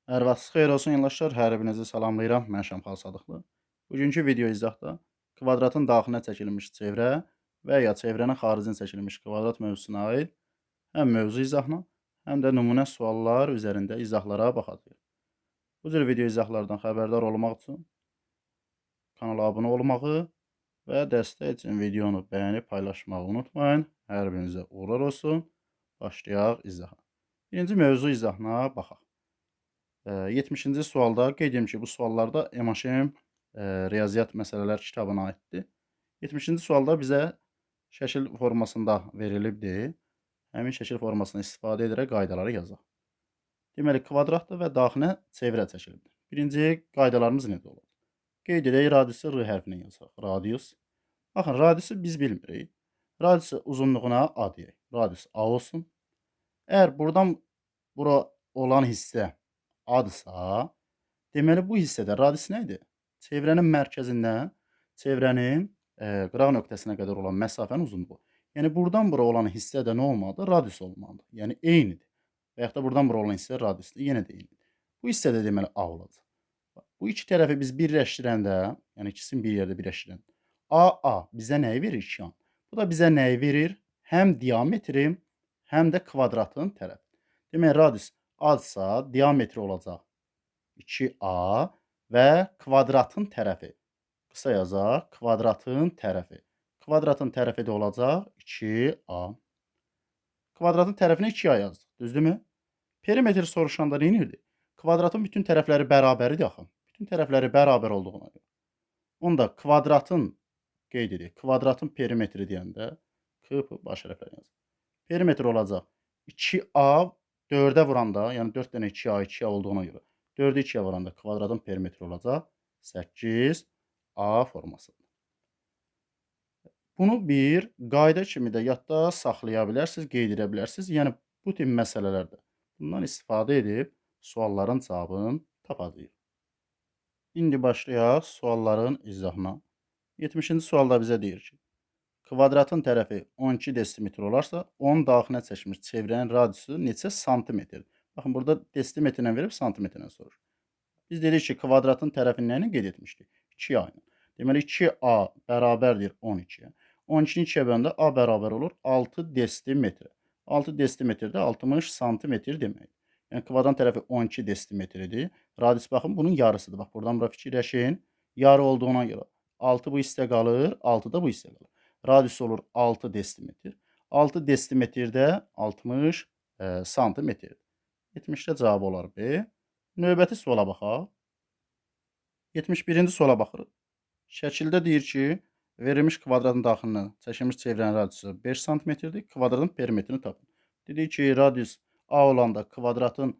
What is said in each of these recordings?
Hər vaxtınız xeyir olsun yoldaşlar. Hər birinizi salamlayıram. Mən Şəmxal Sadıqlı. Bugünkü video izahda kvadratın daxilinə çəkilmiş çevrə və ya çevrənin xaricinə çəkilmiş kvadrat mövzusuna aid həm mövzu izahına, həm də nümunə suallar üzərində izahlara baxacağıq. Bu cür video izahlardan xəbərdar olmaq üçün kanala abunə olmağı və dəstək üçün videonu bəyənib paylaşmağı unutmayın. Hər birinizə uğurlar olsun. Başlayaq izaha. Birinci mövzu izahına baxaq. 70-ci sualda qeyd edim ki, bu suallarda MHM riyaziyyat məsələlər kitabına aiddir. 70-ci sualda bizə şəkil formasında verilibdir. Həmin şəkil formasını istifadə edərək qaydaları yazaq. Deməli, kvadratdır və daxilinə çevrə çəkilibdir. Birinci qaydalarımız necə olacaq? Qeyd edək, radiusu R hərfinə yazaq. Radius. Baxın, radiusu biz bilmirik. Radiusu uzunluğuna A deyək. Radius A olsun. Əgər buradan bura olan hissə A-dırsa, deməli bu hissədə radius nə idi? Çevrənin mərkəzindən çevrənin qıraq nöqtəsinə qədər olan məsafənin uzunluğu. Yəni buradan bura olan hissə də nə olmalıdır? Radius olmalıdır. Yəni eynidir. Və yaxud da buradan bura olan hissə radiusdur. Yenə də eynidir. Bu hissə də deməli A olacaq. Bu iki tərəfi biz birləşdirəndə, yəni ikisini bir yerdə birləşdirəndə A bizə nəyi verir? 2A. Bu da bizə nəyi verir? Həm diametri, həm də kvadratın tərəfi. Demək, radius A-dırsa, diametri olacaq 2A və kvadratın tərəfi. Qısa yazaq, kvadratın tərəfi. Kvadratın tərəfi də olacaq 2A. Kvadratın tərəfinə 2A yazdıq, düzdürmü? Perimetr soruşanda nə edirdi? Kvadratın bütün tərəfləri bərabəridir axı. Bütün tərəfləri bərabər olduğuna görə. Onda kvadratın, qeyd edirik, kvadratın perimetri deyəndə baş hərfləri yazır. Perimetr olacaq 2A 4-ə vuranda, yəni 4 dənə 2A olduğuna görə 4-ü 2-yə vuranda kvadratın perimetri olacaq 8A formasında. Bunu bir qayda kimi də yadda saxlaya bilərsiniz, qeyd edə bilərsiniz. Yəni bu tip məsələlərdə bundan istifadə edib sualların cavabını tapacağıq. İndi başlayaq sualların izahına. 70-ci sualda bizə deyir ki, kvadratın tərəfi 12 desimetr olarsa, onun daxilinə çəkilmiş çevrənin radiusu neçə santimetrdir? Baxın, burada desimetrlə verib santimetrlə soruşur. Biz dedik ki, kvadratın tərəfini nə ilə qeyd etmişdik? 2A ilə. Deməli, 2A bərabərdir 12-yə. 12-ni 2-yə böləndə A bərabər olur 6 desimetrə. 6 desimetr də 60 santimetr deməkdir. Yəni, kvadratın tərəfi 12 desimetrdir. Radius, baxın, bunun yarısıdır. Bax, buradan bura fikirləşin. Yarı olduğuna görə 6 bu hissədə qalır, 6 da bu hissədə qalır. Radius olur 6 desimetr. 6 desimetrdə 60 santimetrdir. 70-də cavab olar B. Növbəti suala baxaq. 71-ci suala baxırıq. Şəkildə deyir ki, verilmiş kvadratın daxilinə çəkilmiş çevrənin radiusu 5 santimetrdir. Kvadratın perimetrini tapın. Dedik ki, radius A olanda kvadratın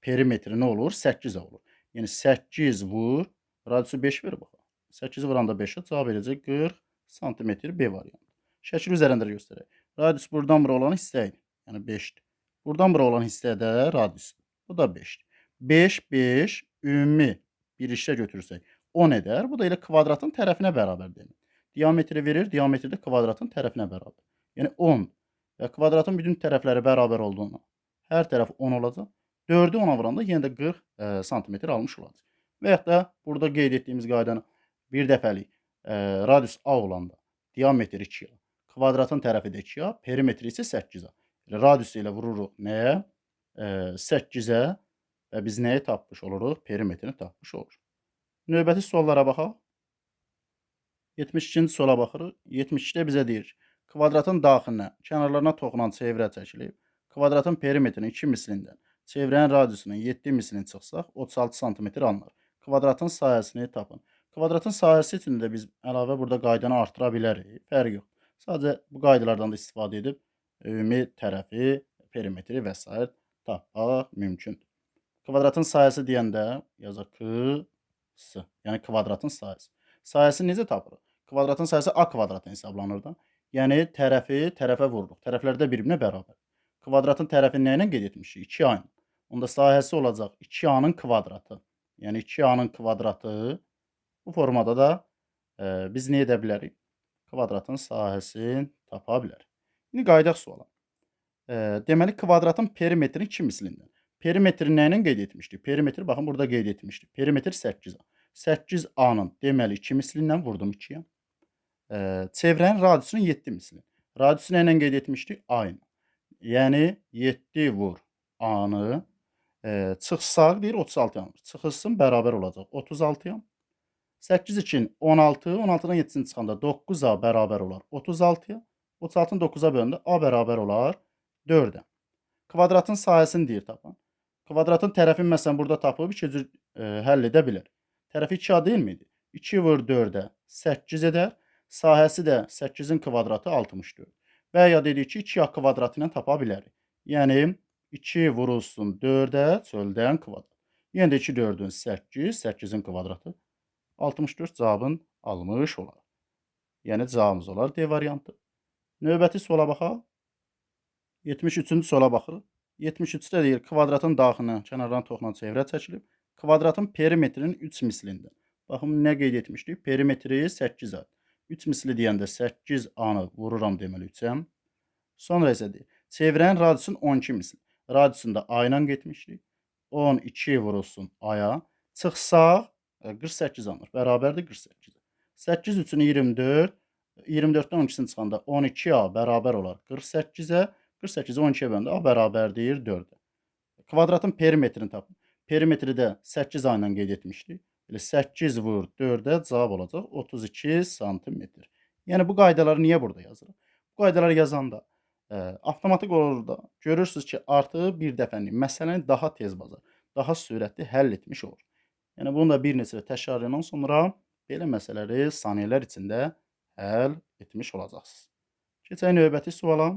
perimetri nə olur? 8A olur. Yəni 8 vur, radiusu 5 verir baxaq. 8 vuranda 5-ə cavab edəcək 40 santimetr B variantı. Şəkil üzərində göstərək. Radius buradan bura olan hissə idi. Yəni 5-dir. Buradan bura olan hissə də radiusdur. Bu da 5-dir. 5 ümumi bir işlə götürsək 10 edər. Bu da elə kvadratın tərəfinə bərabərdir. Diametri verir, diametri də kvadratın tərəfinə bərabər. Yəni 10 və kvadratın bütün tərəfləri bərabər olduğuna hər tərəf 10 olacaq. 4-ü 10-a vuranda yenə də 40 santimetr almış olacaq. Və yaxud da burada qeyd etdiyimiz qaydanı bir dəfəlik radius A olanda diametri 2A, kvadratın tərəfi də 2A, perimetri isə 8A. Radius ilə vururuq nəyə? 8-ə və biz nəyi tapmış oluruq? Perimetrini tapmış oluruq. Növbəti suallara baxaq. 72-ci suala baxırıq. 72-də bizə deyir ki, kvadratın daxilinə, kənarlarına toxunan çevrə çəkilib. Kvadratın perimetrinin 2 mislindən çevrənin radiusunun 7 mislini çıxsaq, 36 santimetr alınır. Kvadratın sahəsini tapın. Kvadratın sahəsi üçün də biz əlavə burada qaydanı artıra bilərik. Fərqi yox. Sadəcə bu qaydalardan da istifadə edib ümumi tərəfi, perimetri və s. tapmaq mümkündür. Kvadratın sahəsi deyəndə yazaq K-S, yəni kvadratın sahəsi. Sahəsini necə tapırıq? Kvadratın sahəsi A kvadratına hesablanır da. Yəni tərəfi tərəfə vururuq. Tərəflər də bir-birinə bərabər. Kvadratın tərəfini nə ilə qeyd etmişik? 2A ilə. Onda sahəsi olacaq 2A-nın kvadratı. Yəni 2A-nın kvadratı. Bu formada da biz nə edə bilərik? Kvadratın sahəsini tapa bilərik. İndi qayıdaq suala. Deməli, kvadratın perimetrini 2 mislindən. Perimetri nə ilə qeyd etmişdik? Perimetri baxın burada qeyd etmişdik. Perimetr 8A. 8A-nın deməli 2 mislindən vurdum 2-yə. Çevrənin radiusunu 7 misli. Radiusu nə ilə qeyd etmişdik? A ilə. Yəni 7 vur A-nı. Çıx sağ deyir 36 yanır. Çıxılsın bərabər olacaq 36-ya. 8 üçün 16, 16-dan 7-sini çıxanda 9A bərabər olar 36-ya. 36-nı 9-a böləndə A bərabər olar 4-ə. Kvadratın sahəsini deyir tapan. Kvadratın tərəfini məsələn burada tapıb iki cür həll edə bilər. Tərəfi 2A deyilmiydi? 2 vur 4-ə 8 edər. Sahəsi də 8-in kvadratı 64. Və ya dedik ki, 2A kvadratı ilə tapa bilərik. Yəni 2 vurulsun 4-ə çöldən kvadrat. Yenə də 2 4-ün 8, 8-in kvadratı 64 cavabın almış olar. Yəni cavabımız olar D variantı. Növbəti suala baxaq. 73-cü suala baxırıq. 73-də deyir, kvadratın daxilini kənardan toxuna çevrə çəkilib. Kvadratın perimetrinin 3 mislindən. Baxın, nə qeyd etmişdik? Perimetri 8A. 3 misli deyəndə 8A-nı vururam deməli 3-ə. Sonra isə deyir, çevrənin radiusunun 12 misli. Radiusunu da A ilə getmişdik. 12 vurulsun A-ya. Çıx sağ 48 alınır. Bərabərdir 48. 8 üçün 24. 24-dən 12-sini çıxanda 12A bərabər olar 48-ə. 48-i 12-yə böləndə A bərabərdir 4-ə. Kvadratın perimetrini tapın. Perimetri də 8A ilə qeyd etmişdik. Elə 8 vur 4-ə cavab olacaq 32 santimetr. Yəni bu qaydaları niyə burada yazırıq? Bu qaydaları yazanda avtomatik olur da görürsünüz ki, artıq bir dəfəlik məsələni daha tez bazar, daha sürətli həll etmiş olur. Yəni bunu da bir neçə təkrardan sonra belə məsələləri saniyələr içində həll etmiş olacaqsınız. Keçək növbəti suala.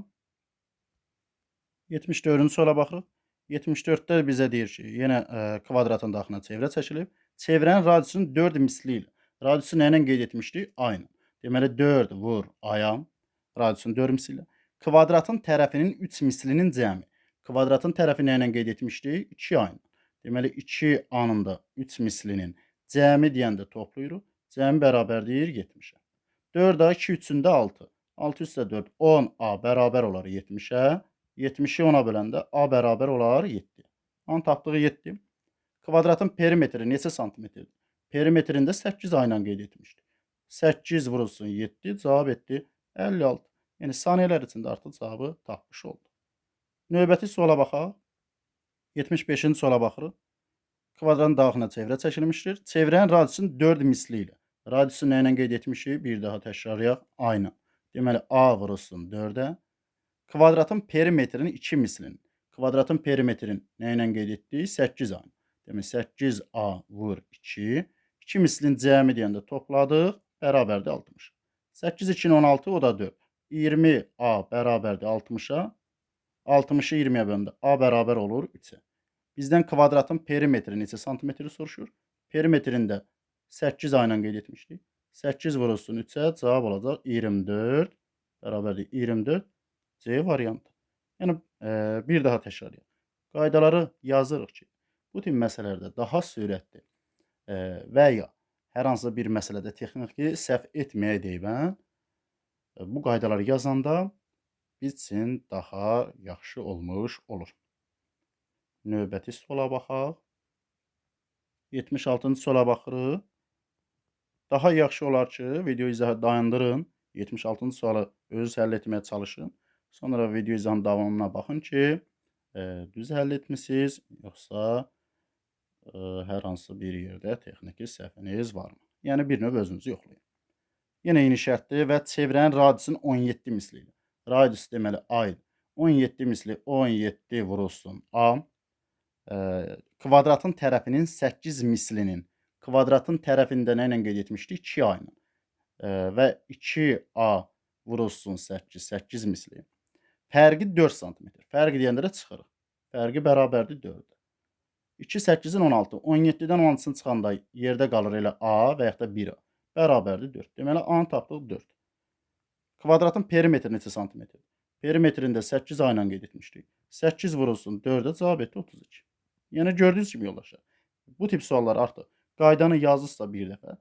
74-cü suala baxırıq. 74-də bizə deyir ki, yenə kvadratın daxilına çevrə çəkilib. Çevrənin radiusunun 4 misli ilə. Radiusu nə ilə qeyd etmişdik? A ilə. Deməli 4 vur A-ya. Radiusunun 4 misli ilə. Kvadratın tərəfinin 3 mislinin cəmi. Kvadratın tərəfi nə ilə qeyd etmişdik? 2A ilə. Deməli 2A-nın da 3 mislinin cəmi deyəndə toplayırıq. Cəmi bərabərdir 70-ə. 4A 2 3-ündə 6. 6 üstə 4 10A bərabər olar 70-ə. 70-i 10-a böləndə A bərabər olar 7. A-nın tapdığı 7. Kvadratın perimetri neçə santimetrdir? Perimetrində 8A ilə qeyd etmişdik. 8 vurulsun 7 cavab etdi 56. Yəni saniyələr içində artıq cavabı tapmış oldu. Növbəti suala baxaq. 75-ci suala baxırıq. Kvadratın daxilinə çevrə çəkilmişdir. Çevrənin radiusunun 4 misli ilə. Radiusu nə ilə qeyd etmişik? Bir daha təkrarlayaq. A ilə. Deməli A vurulsun 4-ə. Kvadratın perimetrinin 2 mislinin. Kvadratın perimetrini nə ilə qeyd etdik? 8A. Demək 8A vur 2. 2 mislin cəmi deyəndə topladıq. Bərabərdir 60. 8 2 16 o da 4. 20A bərabərdir 60-a. 60-ı 20-yə böləndə A bərabər olur 3-ə. Bizdən kvadratın perimetri neçə santimetri soruşur? Perimetrində 8A ilə qeyd etmişdik. 8 vurulsun 3-ə cavab olacaq 24. Bərabərdir 24. C variantı. Yəni bir daha təkrarlayaq. Qaydaları yazırıq ki, bu tip məsələlərdə daha sürətli və ya hər hansı bir məsələdə texniki səhv etməyək bu qaydaları yazanda biz üçün daha yaxşı olmuş olur. Növbəti suala baxaq. 76-cı suala baxırıq. Daha yaxşı olar ki, video izahı dayandırın. 76-cı sualı özünüz həll etməyə çalışın. Sonra video izahının davamına baxın ki, düz həll etmisiniz, yoxsa hər hansı bir yerdə texniki səhviniz varmı? Yəni bir növ özünüzü yoxlayın. Yenə eyni şərtdir və çevrənin radiusunun 17 misli ilə. Radius deməli A idi. 17 misli 17 vurulsun A. Kvadratın tərəfinin 8 mislinin. Kvadratın tərəfində nə ilə qeyd etmişdik? 2A ilə. Və 2A vurulsun 8, 8 misli. Fərqi 4 sm. Fərqi deyəndə də çıxırıq. Fərqi bərabərdir 4-ə. 2 8-in 16. 17-dən 16-sını çıxanda yerdə qalır elə A və yaxud da 1A. Bərabərdir 4. Deməli A-nı tapdıq 4. Kvadratın perimetri neçə santimetrdir? Perimetrində 8A ilə qeyd etmişdik. 8 vurulsun 4-ə cavab etdi 32. Yəni gördüyünüz kimi yoldaşlar, bu tip suallar artıq qaydanı yazırsınızsa bir dəfə,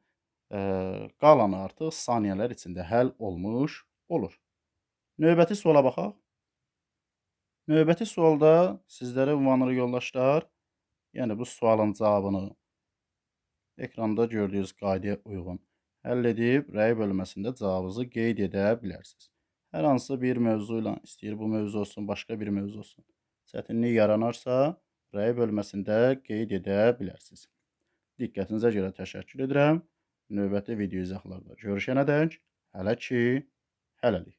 qalanı artıq saniyələr içində həll olmuş olur. Növbəti suala baxaq. Növbəti sualda sizlərə ünvanlı yoldaşlar, yəni bu sualın cavabını ekranda gördüyünüz qaydaya uyğun həll edib rəy bölməsində cavabınızı qeyd edə bilərsiniz. Hər hansısa bir mövzu ilə, istəyir bu mövzu olsun, başqa bir mövzu olsun, çətinlik yaranarsa, rəy bölməsində qeyd edə bilərsiniz. Diqqətinizə görə təşəkkür edirəm. Növbəti video izahlarda görüşənədək hələ ki, hələlik.